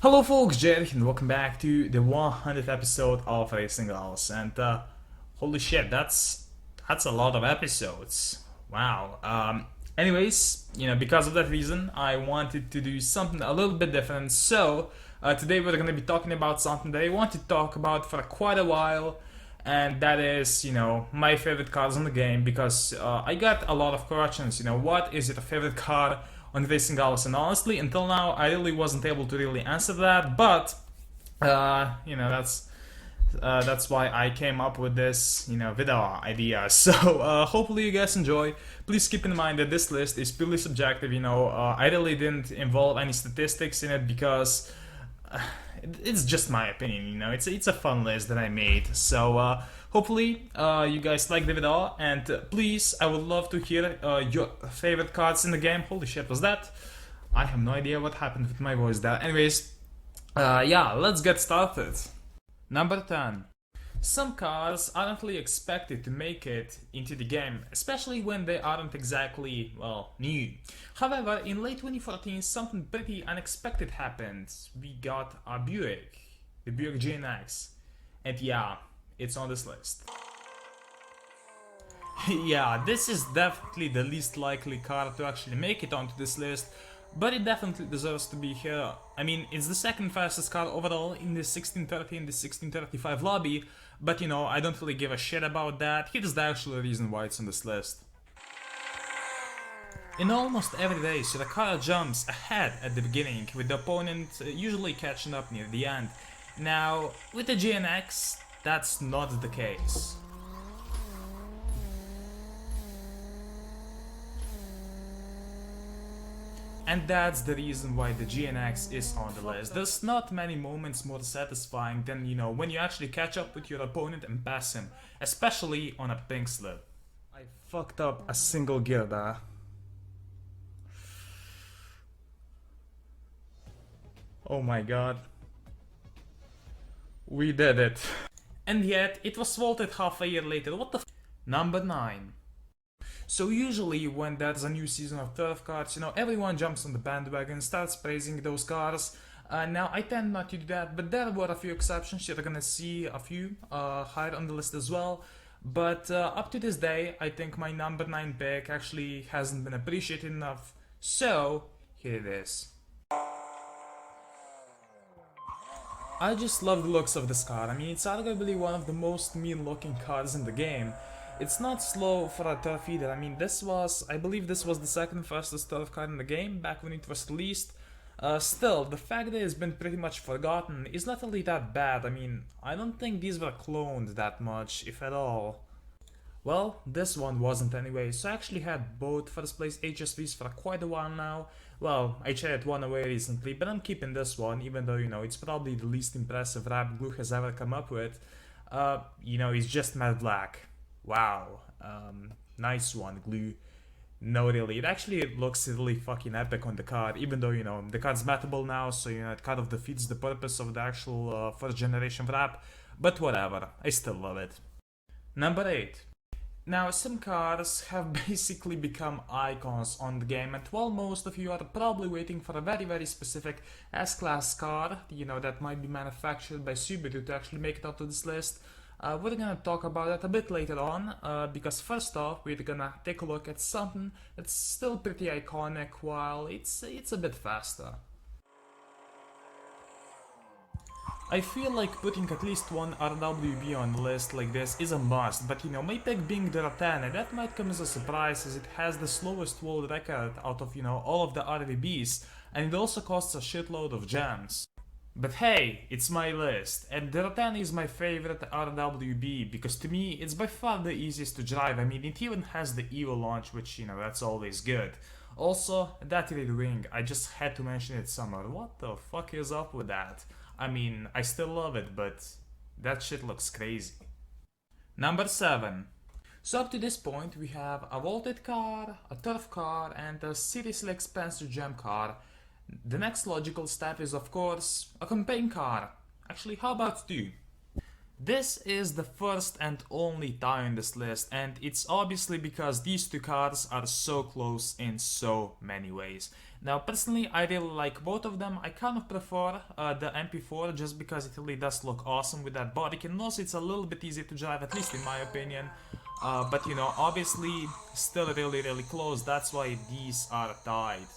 Hello folks, Jed, and welcome back to the 100th episode of Racing Games. And holy shit, that's a lot of episodes. Wow. Anyways, because of that reason, I wanted to do something a little bit different. So today we're gonna be talking about something that I want to talk about for quite a while, and that is, my favorite cars in the game. Because I got a lot of questions. What is your favorite car on Racing Games? And honestly, until now, I really wasn't able to really answer that. But that's why I came up with this, video idea. So hopefully you guys enjoy. Please keep in mind that this list is purely subjective. I really didn't involve any statistics in it because it's just my opinion. It's a fun list that I made. So hopefully you guys like the video, and please, I would love to hear your favorite cards in the game. Holy shit, was that? I have no idea what happened with my voice there. Anyways, yeah, let's get started. Number 10. Some cars aren't really expected to make it into the game, especially when they aren't exactly, well, new. However, in late 2014, something pretty unexpected happened. We got a Buick, the Buick GNX, and yeah, it's on this list. Yeah, this is definitely the least likely car to actually make it onto this list, but it definitely deserves to be here. I mean, it's the second fastest car overall in the 1630 and the 1635 lobby, but I don't really give a shit about that. Here's the actual reason why it's on this list. In almost every race, the car jumps ahead at the beginning, with the opponent usually catching up near the end. Now, with the GNX, that's not the case. And that's the reason why the GNX is on the list. There's not many moments more satisfying than, when you actually catch up with your opponent and pass him, especially on a pink slip. I fucked up a single gear there. Oh my god. We did it. And yet, it was vaulted half a year later. What the f? Number 9. So usually when there's a new season of turf cars, everyone jumps on the bandwagon, starts praising those cars. Now I tend not to do that, but there were a few exceptions. You're gonna see a few higher on the list as well. But up to this day, I think my number 9 pick actually hasn't been appreciated enough. So here it is. I just love the looks of this car. I mean, it's arguably one of the most mean looking cars in the game. It's not slow for a turf either. I mean, I believe this was the second fastest turf car in the game back when it was released. Still, the fact that it's been pretty much forgotten is not really that bad. I mean, I don't think these were cloned that much, if at all. Well, this one wasn't anyway, so I actually had both first place HSVs for quite a while now. Well, I traded one away recently, but I'm keeping this one, even though, it's probably the least impressive wrap Glue has ever come up with. It's just matte black. Wow, nice one, Glue. No, really, it actually looks really fucking epic on the card, even though, the card's matable now, so, it kind of defeats the purpose of the actual first generation wrap, but whatever, I still love it. Number 8. Now, some cars have basically become icons on the game, and while most of you are probably waiting for a very, very specific S-Class car, that might be manufactured by Subaru to actually make it onto this list, we're gonna talk about that a bit later on, because first off, we're gonna take a look at something that's still pretty iconic while it's a bit faster. I feel like putting at least one RWB on the list like this is a must, but my pick being the Ratana, that might come as a surprise as it has the slowest world record out of all of the RWBs, and it also costs a shitload of gems. But hey, it's my list, and the Ratana is my favorite RWB because to me it's by far the easiest to drive. I mean, it even has the Evo launch, which that's always good. Also, that red wing, I just had to mention it somewhere. What the fuck is up with that? I mean, I still love it, but that shit looks crazy. Number 7. So up to this point we have a vaulted car, a turf car, and a seriously expensive gem car. The next logical step is, of course, a campaign car. Actually, how about 2? This is the first and only tie in this list, and it's obviously because these two cars are so close in so many ways. Now personally I really like both of them. I kind of prefer the MP4 just because it really does look awesome with that body kit, and also it's a little bit easier to drive, at least in my opinion. But you know, obviously still really close, that's why these are tied.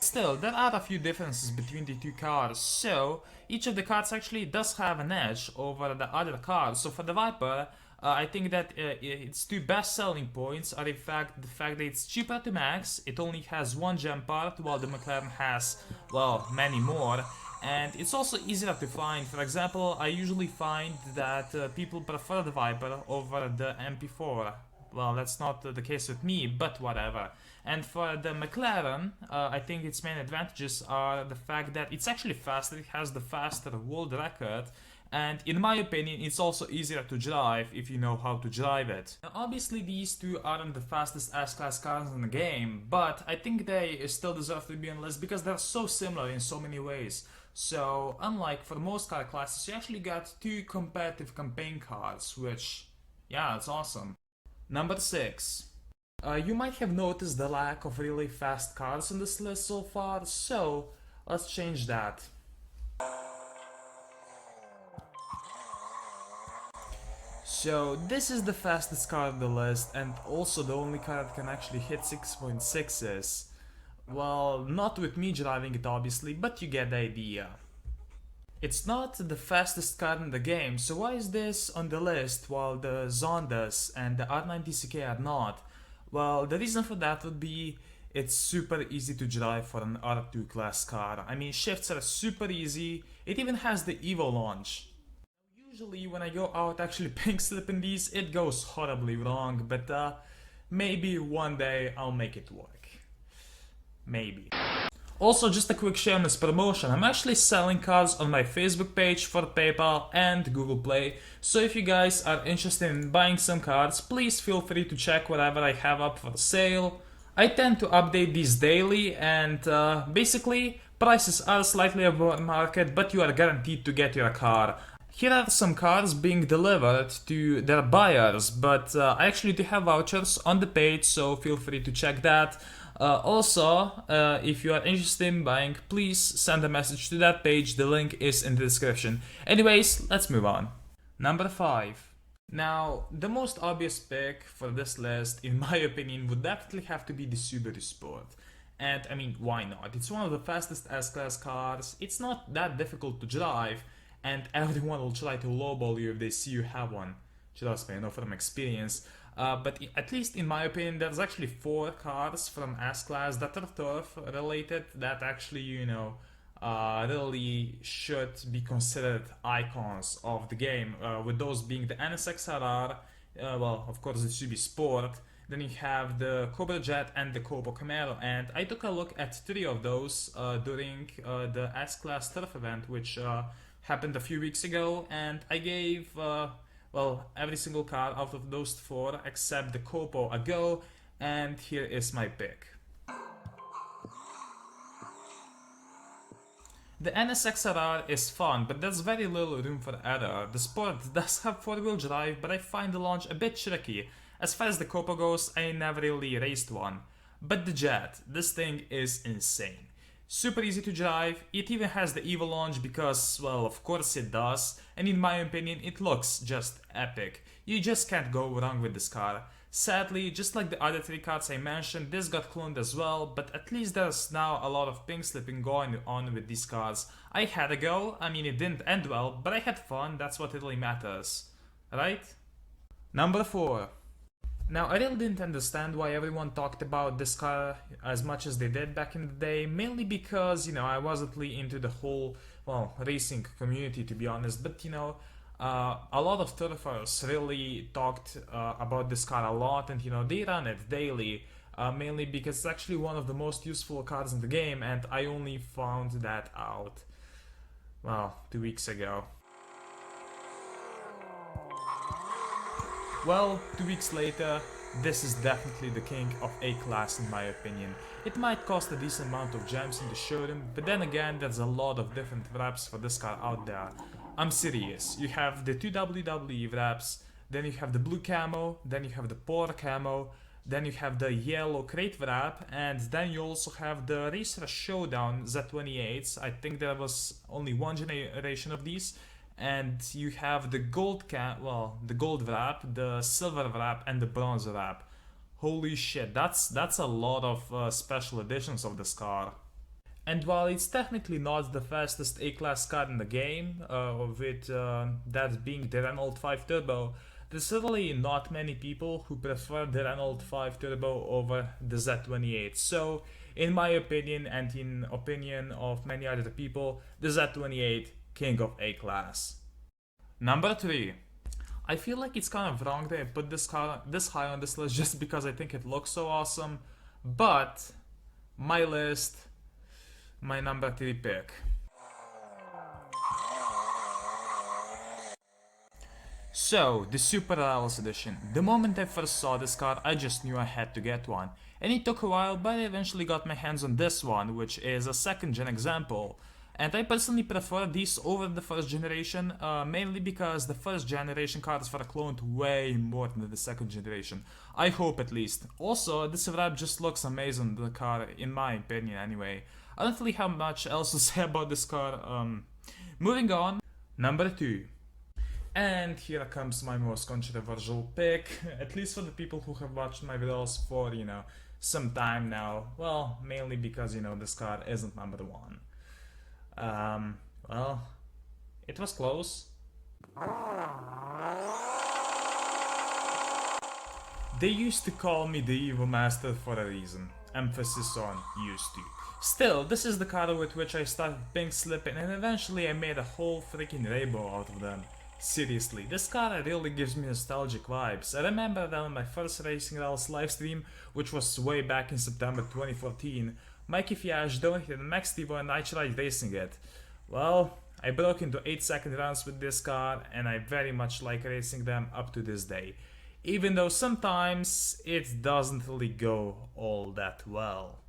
Still, there are a few differences between the two cars, so each of the cars actually does have an edge over the other cars. So for the Viper, I think that its two best selling points are in fact the fact that it's cheaper to max, it only has one gem part, while the McLaren has, well, many more. And it's also easier to find. For example, I usually find that people prefer the Viper over the MP4. Well, that's not the case with me, but whatever. And for the McLaren, I think its main advantages are the fact that it's actually faster, it has the faster world record, and in my opinion it's also easier to drive if you know how to drive it. Now, obviously these two aren't the fastest S-Class cars in the game, but I think they still deserve to be on the list because they're so similar in so many ways. So unlike for most car classes, you actually got two competitive campaign cars, which, yeah, it's awesome. Number 6. You might have noticed the lack of really fast cars on this list so far, so let's change that. So this is the fastest car on the list, and also the only car that can actually hit 6.6s. Well, not with me driving it obviously, but you get the idea. It's not the fastest car in the game, so why is this on the list while the Zondas and the R90CK are not? Well, the reason for that would be it's super easy to drive for an R2 class car. I mean, shifts are super easy, it even has the Evo launch. Usually when I go out actually pink slipping these, it goes horribly wrong, but maybe one day I'll make it work. Maybe. Also, just a quick shameless promotion, I'm actually selling cars on my Facebook page for PayPal and Google Play, so if you guys are interested in buying some cars, please feel free to check whatever I have up for sale. I tend to update these daily, and basically prices are slightly above market, but you are guaranteed to get your car. Here are some cars being delivered to their buyers, but I actually do have vouchers on the page, so feel free to check that. Also, if you are interested in buying, please send a message to that page, the link is in the description. Anyways, let's move on. Number 5. Now, the most obvious pick for this list, in my opinion, would definitely have to be the Subaru Sport. And I mean, why not? It's one of the fastest S-Class cars, it's not that difficult to drive, and everyone will try to lowball you if they see you have one. Trust me, I know from experience. But at least in my opinion, there's actually 4 cars from S-Class that are turf related that actually, you know, really should be considered icons of the game, with those being the NSX-RR, well, of course the Subi Sport, then you have the Cobra Jet and the Copo Camaro, and I took a look at 3 of those during the S-Class turf event, which happened a few weeks ago, and I gave well, every single car out of those 4 except the Copo a go, and here is my pick. The NSX-RR is fun, but there's very little room for error. The Sport does have 4-wheel drive, but I find the launch a bit tricky. As far as the Copo goes, I never really raced one. But the Jet, this thing is insane. Super easy to drive, it even has the Evo launch because, well, of course it does, and in my opinion it looks just epic. You just can't go wrong with this car. Sadly, just like the other 3 cars I mentioned, this got cloned as well, but at least there's now a lot of pink slipping going on with these cars. I had a go, I mean it didn't end well, but I had fun, that's what really matters. Right? Number 4. Now, I really didn't understand why everyone talked about this car as much as they did back in the day, mainly because, you know, I wasn't really into the whole, well, racing community to be honest, but you know, a lot of turfers really talked about this car a lot, and you know, they run it daily, mainly because it's actually one of the most useful cars in the game, and I only found that out, well, 2 weeks ago. Well, 2 weeks later, this is definitely the king of A-Class in my opinion. It might cost a decent amount of gems in the showroom, but then again there's a lot of different wraps for this car out there. I'm serious. You have the two WWE wraps, then you have the blue camo, then you have the poor camo, then you have the yellow crate wrap, and then you also have the Racer Showdown Z28s. I think there was only one generation of these. And you have the the gold wrap, the silver wrap, and the bronze wrap. Holy shit, that's a lot of special editions of this car. And while it's technically not the fastest A-class car in the game, with that being the Renault 5 Turbo, there's really not many people who prefer the Renault 5 Turbo over the Z28. So, in my opinion, and in opinion of many other people, the Z28, king of A-class. Number 3. I feel like it's kind of wrong that I put this car this high on this list just because I think it looks so awesome, but my list, my number 3 pick. So, the Super Rivals Edition. The moment I first saw this car, I just knew I had to get one. And it took a while, but I eventually got my hands on this one, which is a second gen example. And I personally prefer these over the first generation, mainly because the first generation cars were cloned way more than the second generation. I hope at least. Also, this wrap just looks amazing on the car, in my opinion anyway. I don't really have much else to say about this car. Moving on, number 2. And here comes my most controversial pick, at least for the people who have watched my videos for, some time now. Well, mainly because, this car isn't number 1. Well, it was close. They used to call me the evil master for a reason. Emphasis on used to. Still, this is the car with which I started pink slipping, and eventually I made a whole freaking rainbow out of them. Seriously, this car really gives me nostalgic vibes. I remember that on my first Racing Rails livestream, which was way back in September 2014, Mikey Fiage donated Max Tivo and I tried racing it. Well, I broke into 8-second rounds with this car and I very much like racing them up to this day. Even though sometimes it doesn't really go all that well.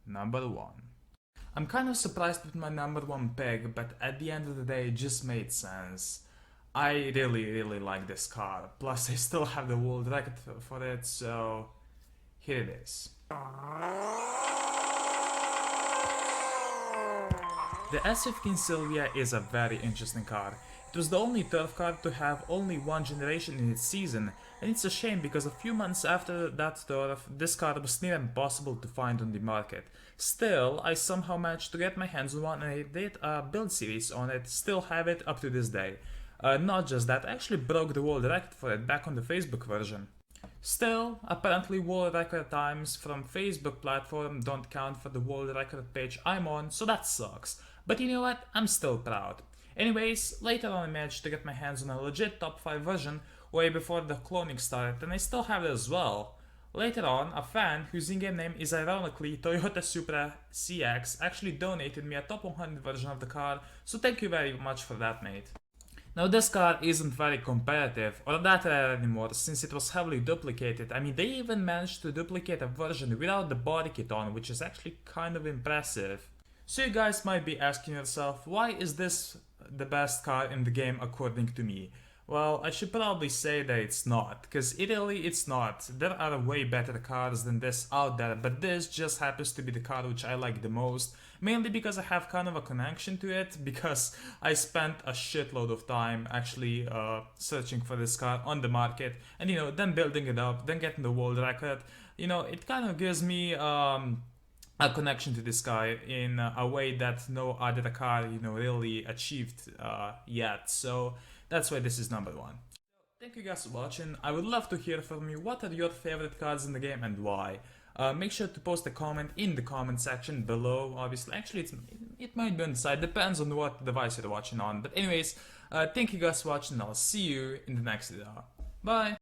Number 1. I'm kind of surprised with my number 1 pick, but at the end of the day it just made sense. I really like this car, plus I still have the world record for it, so here it is. The S15 Silvia is a very interesting car. It was the only turf car to have only one generation in its season, and it's a shame because a few months after that turf, this car was near impossible to find on the market. Still, I somehow managed to get my hands on one and I did a build series on it, still have it up to this day. Not just that, I actually broke the world record for it back on the Facebook version. Still, apparently world record times from Facebook platform don't count for the world record page I'm on, so that sucks. But you know what, I'm still proud. Anyways, later on I managed to get my hands on a legit top 5 version way before the cloning started, and I still have it as well. Later on, a fan whose in-game name is ironically Toyota Supra CX actually donated me a top 100 version of the car, so thank you very much for that, mate. Now this car isn't very competitive or that rare anymore since it was heavily duplicated. I mean, they even managed to duplicate a version without the body kit on, which is actually kind of impressive. So you guys might be asking yourself, why is this the best car in the game according to me? Well, I should probably say that it's not, because it's not. There are way better cars than this out there, but this just happens to be the car which I like the most, mainly because I have kind of a connection to it, because I spent a shitload of time actually searching for this car on the market, and then building it up, then getting the world record. It kind of gives me a connection to this guy in a way that no other car, really achieved yet. So that's why this is number 1. Thank you guys for watching. I would love to hear from you. What are your favorite cars in the game and why? Make sure to post a comment in the comment section below. Obviously, actually, it might be on the side. Depends on what device you're watching on. But anyways, thank you guys for watching. I'll see you in the next video. Bye.